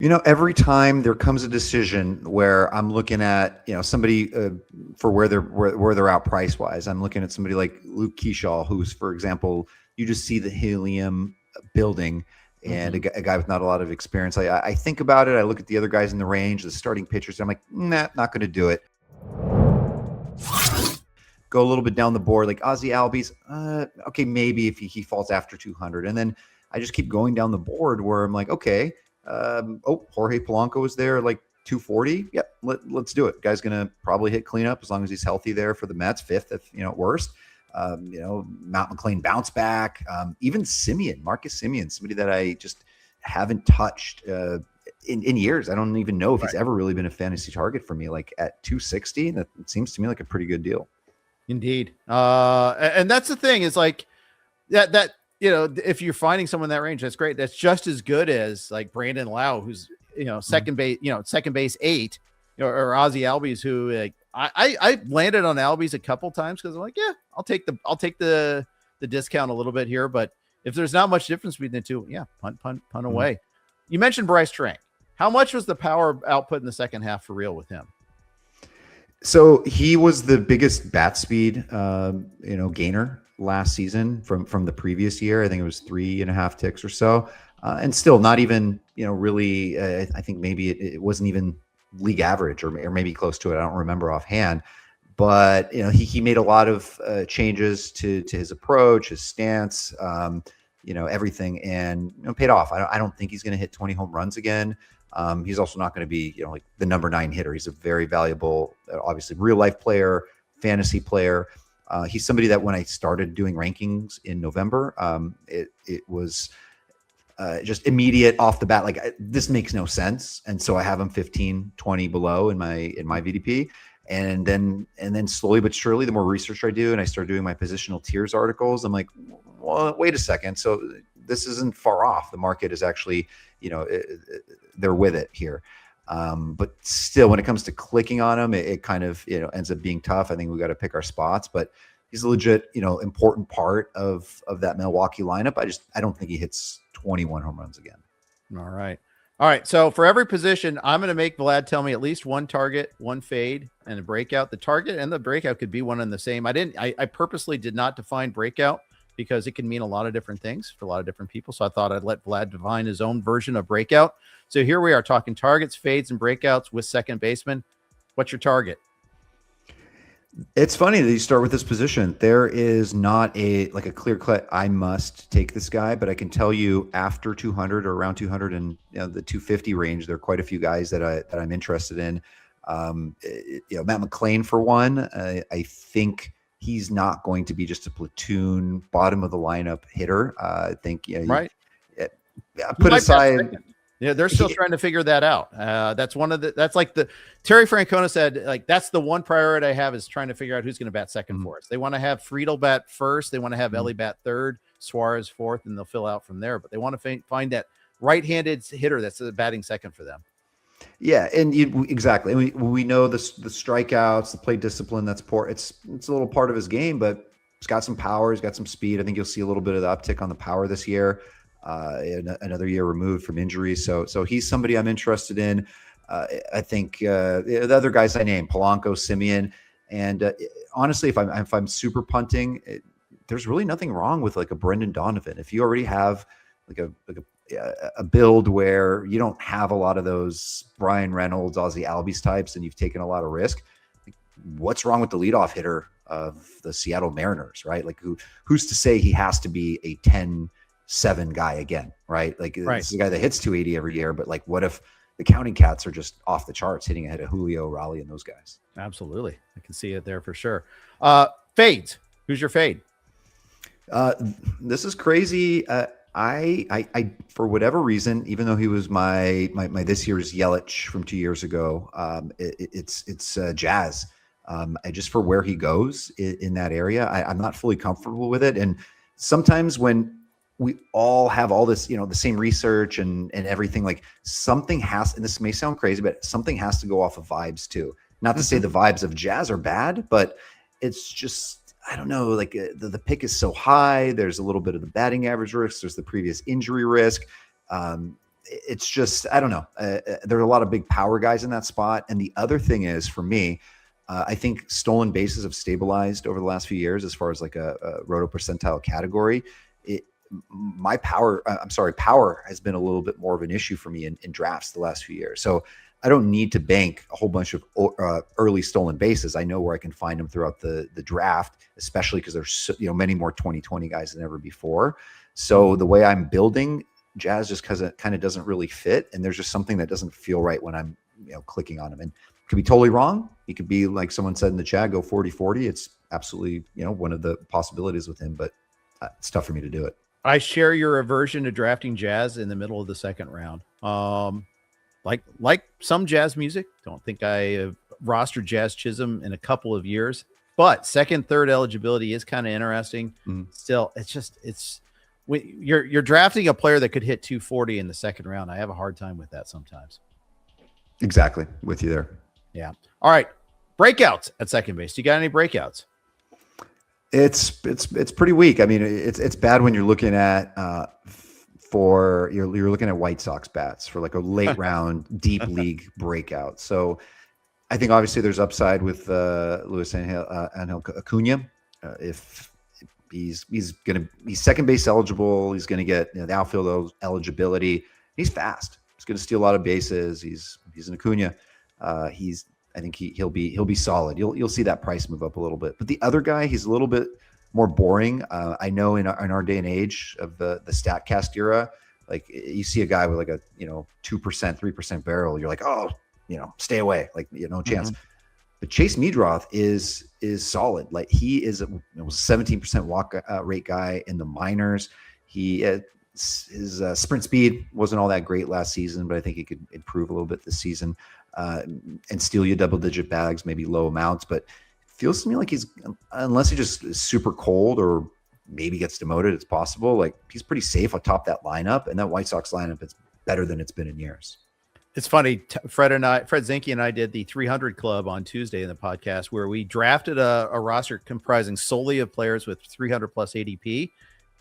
Every time there comes a decision where I'm looking at, somebody for where they're out price wise, I'm looking at somebody like Luke Keyshaw, who's, for example, you just see the helium building, and a guy with not a lot of experience. I think about it. I look at the other guys in the range, the starting pitchers. I'm like, nah, not going to do it. Go a little bit down the board, like Ozzie Albies. Okay, maybe if he falls after 200, and then I just keep going down the board where I'm like, okay. Jorge Polanco is there, like 240. Yep, let's do it. Guy's gonna probably hit cleanup as long as he's healthy there for the Mets, fifth if at worst. Matt McLain bounce back. Even Marcus Semien, somebody that I just haven't touched in years. I don't even know if he's ever really been a fantasy target for me. Like at 260, that seems to me like a pretty good deal. Indeed. And that's the thing is like that if you're finding someone in that range, that's great. That's just as good as like Brandon Lau, who's, second base 8, or Ozzie Albies, who like, I landed on Albies a couple times because I'm like, yeah, I'll take the discount a little bit here. But if there's not much difference between the two, yeah, punt away. You mentioned Bryce Turang. How much was the power output in the second half for real with him? So he was the biggest bat speed, gainer last season from the previous year. I think it was 3.5 ticks or so, and still not even really. I think maybe it wasn't even league average or maybe close to it. I don't remember offhand, but he made a lot of changes to his approach, his stance, everything, and paid off. I don't think he's going to hit 20 home runs again. He's also not going to be like the number 9 hitter. He's a very valuable, obviously real life player, fantasy player. He's somebody that when I started doing rankings in November, it was just immediate off the bat. Like this makes no sense. And so I have him 15, 20 below in my VDP. And then slowly but surely, the more research I do and I start doing my positional tiers articles, I'm like, well, wait a second. So this isn't far off. The market is actually, they're with it here. But still, when it comes to clicking on him, it kind of, ends up being tough. I think we got to pick our spots, but he's a legit, important part of that Milwaukee lineup. I don't think he hits 21 home runs again. All right. So for every position, I'm going to make Vlad tell me at least one target, one fade, and a breakout. The target and the breakout could be one and the same. I purposely did not define breakout because it can mean a lot of different things for a lot of different people. So I thought I'd let Vlad define his own version of breakout. So here we are talking targets, fades, and breakouts with second baseman. What's your target? It's funny that you start with this position. There is not a clear cut, I must take this guy, but I can tell you after 200 or around 200 and the 250 range, there are quite a few guys that I'm interested in. Matt McLain for one. I think he's not going to be just a platoon bottom of the lineup hitter. I think put aside. Yeah, they're still trying to figure that out. That's like the Terry Francona said, like, that's the one priority I have is trying to figure out who's going to bat second for us. They want to have Friedel bat first. They want to have Ellie bat third, Suarez fourth, and they'll fill out from there. But they want to find that right-handed hitter that's batting second for them. Yeah, and exactly. We know the strikeouts, the play discipline. That's poor. It's a little part of his game, but he's got some power. He's got some speed. I think you'll see a little bit of the uptick on the power this year. Another year removed from injury, so he's somebody I'm interested in. I think the other guys I named, Polanco, Semien, and honestly, if I'm super punting, there's really nothing wrong with like a Brendan Donovan. If you already have like a build where you don't have a lot of those Brian Reynolds, Ozzie Albies types, and you've taken a lot of risk, what's wrong with the leadoff hitter of the Seattle Mariners, right? Like who's to say he has to be a 10-7 guy again, right? Like this is a guy that hits 280 every year, but like what if the counting cats are just off the charts hitting ahead of Julio, Raleigh, and those guys? Absolutely. I can see it there for sure. Fades. Who's your fade? This is crazy. I for whatever reason, even though he was my this year's Yelich from 2 years ago, it's Jazz. Just for where he goes in that area, I'm not fully comfortable with it. And sometimes when we all have all this, the same research and everything, like something has, and this may sound crazy, but something has to go off of vibes too. Not to say the vibes of Jazz are bad, but it's just, I don't know, like the pick is so high. There's a little bit of the batting average risk. There's the previous injury risk. it's just, I don't know. There are a lot of big power guys in that spot. And the other thing is, for me, I think stolen bases have stabilized over the last few years as far as like a roto percentile category. Power has been a little bit more of an issue for me in drafts the last few years. So I don't need to bank a whole bunch of early stolen bases. I know where I can find them throughout the draft, especially because there's many more 2020 guys than ever before. So the way I'm building Jazz just kind of doesn't really fit, and there's just something that doesn't feel right when I'm clicking on him. And could be totally wrong. He could be, like someone said in the chat, go 40-40. It's absolutely one of the possibilities with him, but it's tough for me to do it. I share your aversion to drafting Jazz in the middle of the second round. Like some Jazz music, don't think I have rostered Jazz Chisholm in a couple of years, but second, third eligibility is kind of interesting. Still, you're drafting a player that could hit 240 in the second round. I have a hard time with that sometimes. Exactly. With you there. Yeah. All right. Breakouts at second base. Do you got any breakouts? It's pretty weak. I mean, it's bad when you're looking at you're looking at White Sox bats for like a late round deep league breakout. So I think obviously there's upside with Luis Angel Acuna. If he's second base eligible, he's going to get the outfield eligibility. He's fast. He's going to steal a lot of bases. He's an Acuna. I think he'll be solid. You'll see that price move up a little bit. But the other guy, he's a little bit more boring. I know in our day and age of the StatCast era, like you see a guy with like a 2%, 3% barrel, you're like, oh, stay away, like no chance. But Chase Meadroth is solid. Like he is a 17% walk rate guy in the minors. His sprint speed wasn't all that great last season, but I think he could improve a little bit this season and steal you double-digit bags, maybe low amounts. But it feels to me like unless he just is super cold or maybe gets demoted, it's possible. Like he's pretty safe atop that lineup, and that White Sox lineup is better than it's been in years. It's funny. Fred Zinke and I did the 300 Club on Tuesday in the podcast where we drafted a roster comprising solely of players with 300 plus ADP.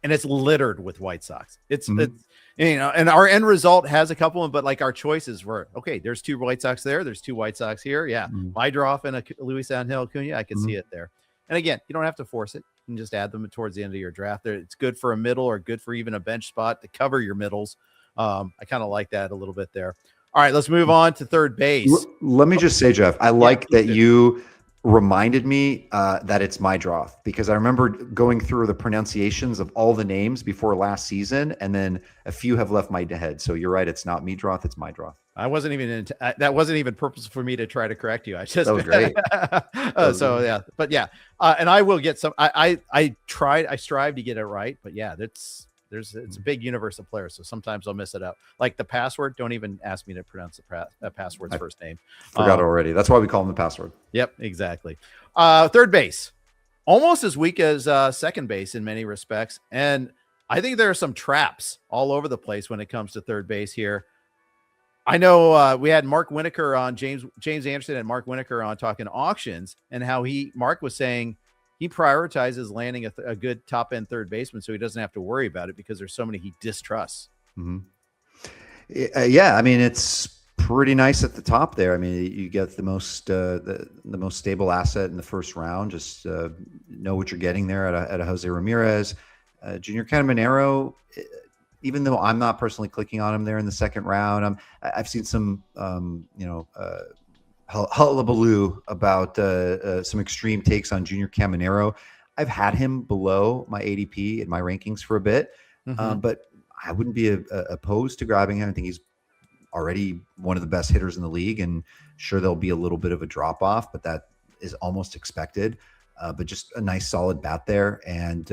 And it's littered with White Sox. It's and our end result has a couple of them, but like our choices were, okay, there's two White Sox there. There's two White Sox here. Yeah. Meadroth and a Luis Angel Acuna. I can see it there. And again, you don't have to force it. You can just add them towards the end of your draft. It's good for a middle or good for even a bench spot to cover your middles. I kind of like that a little bit there. All right, let's move on to third base. Let me just say, Jeff, I like that you reminded me that it's Meadroth, because I remember going through the pronunciations of all the names before last season, and then a few have left my head. So you're right, it's not Meadroth, it's Meadroth. I wasn't even that wasn't even purposeful for me to try to correct you. I just that was great. Yeah, but yeah, and I will get some. I strive to get it right, but yeah, it's a big universe of players, so sometimes I'll mess it up. Like the password, don't even ask me to pronounce the password's first name. Forgot already. That's why we call him the password. Yep, exactly. Third base, almost as weak as second base in many respects, and I think there are some traps all over the place when it comes to third base here. I know we had Mark Winokur on, James Anderson and Mark Winokur on talking auctions, and how Mark was saying he prioritizes landing a good top end third baseman so he doesn't have to worry about it because there's so many he distrusts. Yeah, I mean, it's pretty nice at the top there. I mean, you get the most stable asset in the first round. Just know what you're getting there at a Jose Ramirez, Junior Caminero. Even though I'm not personally clicking on him there in the second round, I've seen some hullabaloo about some extreme takes on Junior Caminero. I've had him below my ADP in my rankings for a bit, but I wouldn't be opposed to grabbing him. I think he's already one of the best hitters in the league, and sure, there'll be a little bit of a drop off, but that is almost expected. But just a nice solid bat there, and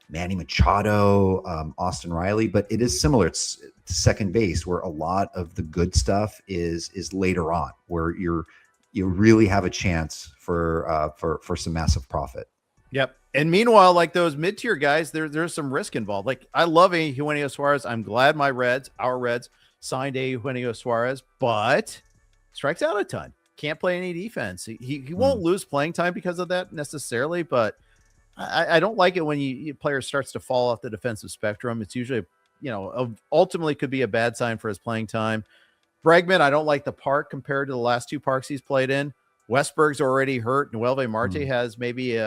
Manny Machado, Austin Riley, but it is similar. It's second base where a lot of the good stuff is later on, where you really have a chance for some massive profit. Yep. And meanwhile, like those mid-tier guys, there's some risk involved. Like I love Eugenio Suarez. I'm glad our Reds signed Eugenio Suarez, but strikes out a ton. Can't play any defense. He won't lose playing time because of that necessarily, but I don't like it when player starts to fall off the defensive spectrum. It's usually ultimately could be a bad sign for his playing time. Bregman, I don't like the park compared to the last 2 parks he's played in. Westberg's already hurt. Nuelve Marte has maybe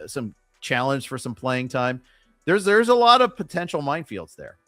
some challenge for some playing time. There's a lot of potential minefields there.